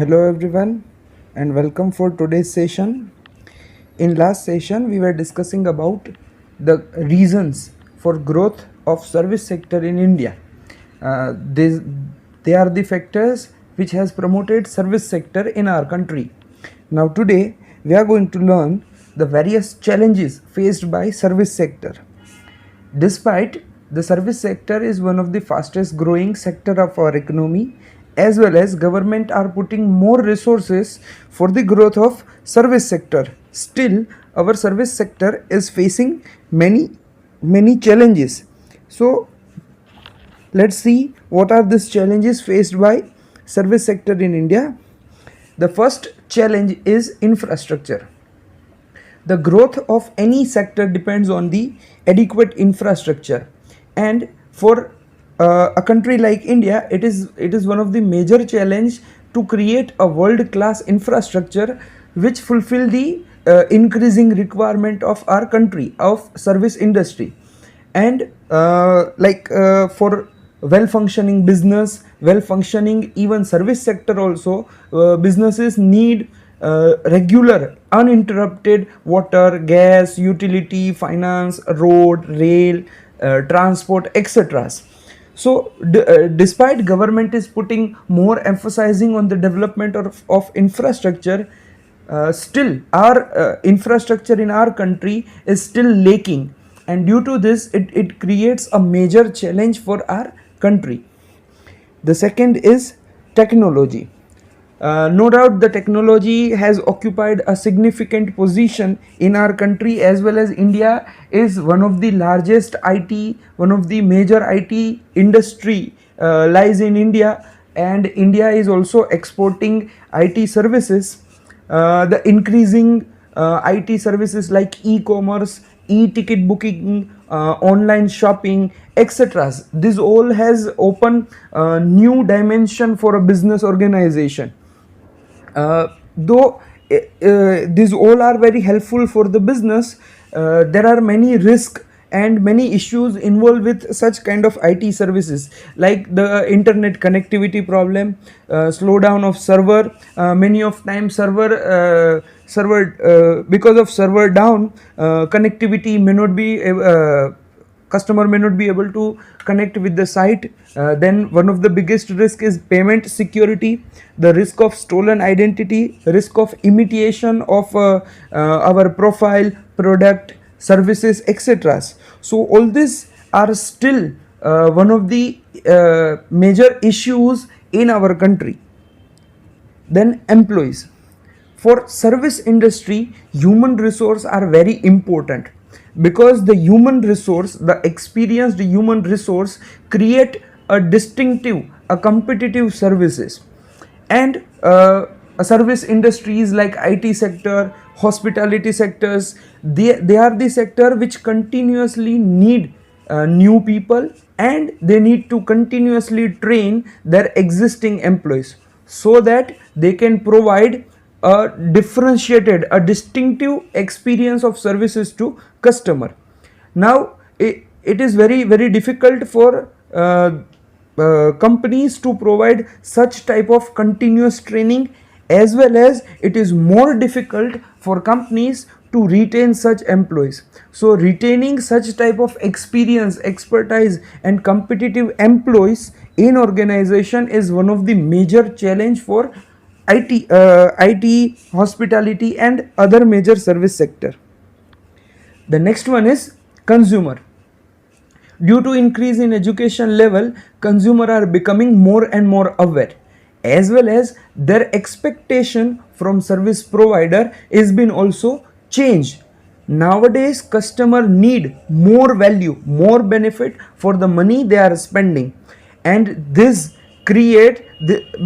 Hello everyone and welcome for today's session. In last session we were discussing about the reasons for growth of service sector in India. They are the factors which has promoted service sector in our country. Now today we are going to learn the various challenges faced by service sector. Despite the service sector is one of the fastest growing sector of our economy, as well as government are putting more resources for the growth of service sector. Still our service sector is facing many challenges. So let's see what are these challenges faced by service sector in India. The first challenge is infrastructure. The growth of any sector depends on the adequate infrastructure, and for a country like India, it is one of the major challenge to create a world class infrastructure which fulfill the increasing requirement of our country of service industry. And for well functioning business, well functioning even service sector also, businesses need regular uninterrupted water, gas, utility, finance, road, rail, transport, etc. So despite government is putting more emphasizing on the development of infrastructure, still our infrastructure in our country is still lacking, and due to this it creates a major challenge for our country. The second is technology. No doubt the technology has occupied a significant position in our country, as well as India is one of the largest IT, one of the major IT industry lies in India, and India is also exporting IT services. The increasing IT services like e-commerce, e-ticket booking, online shopping, etc. This all has opened new dimension for a business organization. Though these all are very helpful for the business, there are many risks and many issues involved with such kind of IT services, like the internet connectivity problem, slowdown of server. Many of time server because of server down, connectivity may not be customer may not be able to connect with the site. Then one of the biggest risk is payment security, the risk of stolen identity, risk of imitation of our profile, product, services, etc. So all these are still one of the major issues in our country. Then employees. For service industry, human resource are very important, because the human resource, the experienced human resource create a distinctive, a competitive services. And service industries like IT sector, hospitality sectors, they are the sector which continuously need new people, and they need to continuously train their existing employees so that they can provide a differentiated, a distinctive experience of services to customer. Now it is very difficult for companies to provide such type of continuous training, as well as it is more difficult for companies to retain such employees. So retaining such type of experience, expertise and competitive employees in organization is one of the major challenge for IT, hospitality and other major service sector. The next one is consumer. Due to increase in education level, consumer are becoming more and more aware, as well as their expectation from service provider is been also changed. Nowadays customer need more value, more benefit for the money they are spending, and this create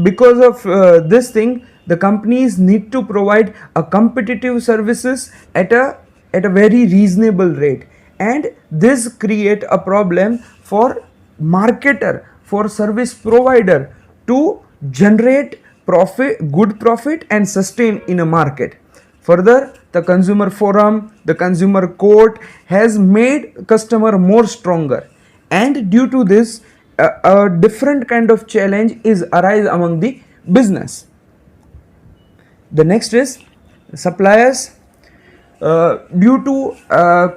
because of this thing, the companies need to provide a competitive services at a very reasonable rate, and this create a problem for marketer, for service provider to generate profit, good profit and sustain in a market. Further, the consumer forum, the consumer court has made customer more stronger, and due to this a different kind of challenge is arise among the business. The next is suppliers. Due to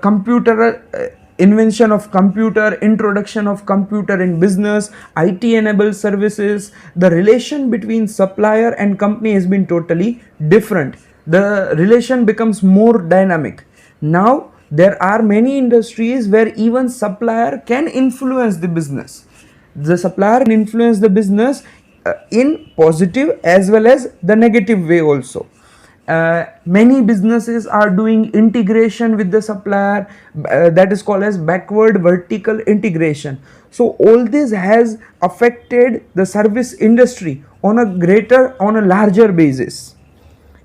computer invention of computer, introduction of computer in business, IT enabled services, the relation between supplier and company has been totally different. The relation becomes more dynamic. Now there are many industries where even supplier can influence the business. The supplier can influence the business in positive as well as the negative way also. Many businesses are doing integration with the supplier, that is called as backward vertical integration. So all this has affected the service industry on a larger basis.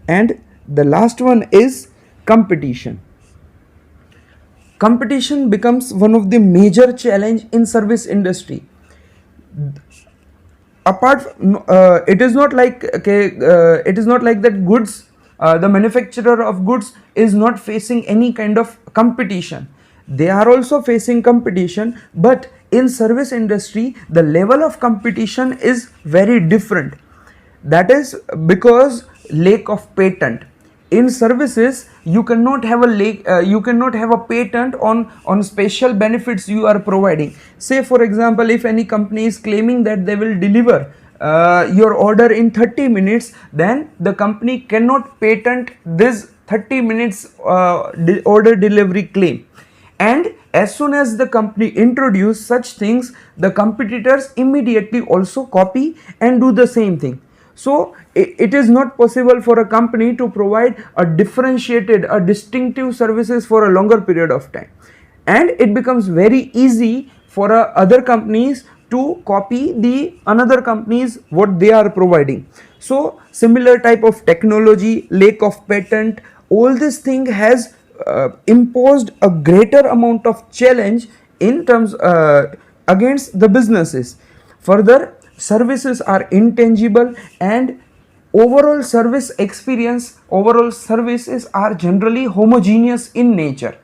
And the last one is competition. Competition becomes one of the major challenge in service industry. It is not like that goods, the manufacturer of goods is not facing any kind of competition. They are also facing competition, but in service industry the level of competition is very different. That is because lack of patent. In services you cannot have a patent on special benefits you are providing. Say for example, if any company is claiming that they will deliver your order in 30 minutes, then the company cannot patent this 30 minutes order delivery claim. And as soon as the company introduce such things, the competitors immediately also copy and do the same thing. So it is not possible for a company to provide a distinctive services for a longer period of time, and it becomes very easy for other companies to copy the another companies what they are providing. So similar type of technology, lack of patent, all this thing has imposed a greater amount of challenge in terms against the businesses. Further, services are intangible, and overall services are generally homogeneous in nature,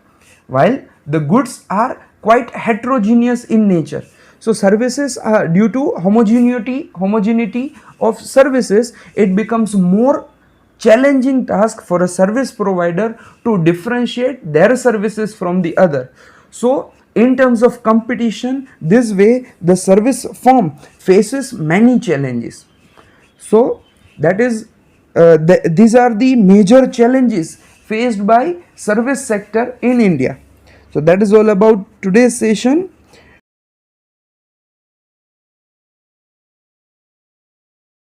while the goods are quite heterogeneous in nature. So services are, due to homogeneity of services, it becomes more challenging task for a service provider to differentiate their services from the other. So in terms of competition, this way the service firm faces many challenges. So that is these are the major challenges faced by service sector in India. So that is all about today's session.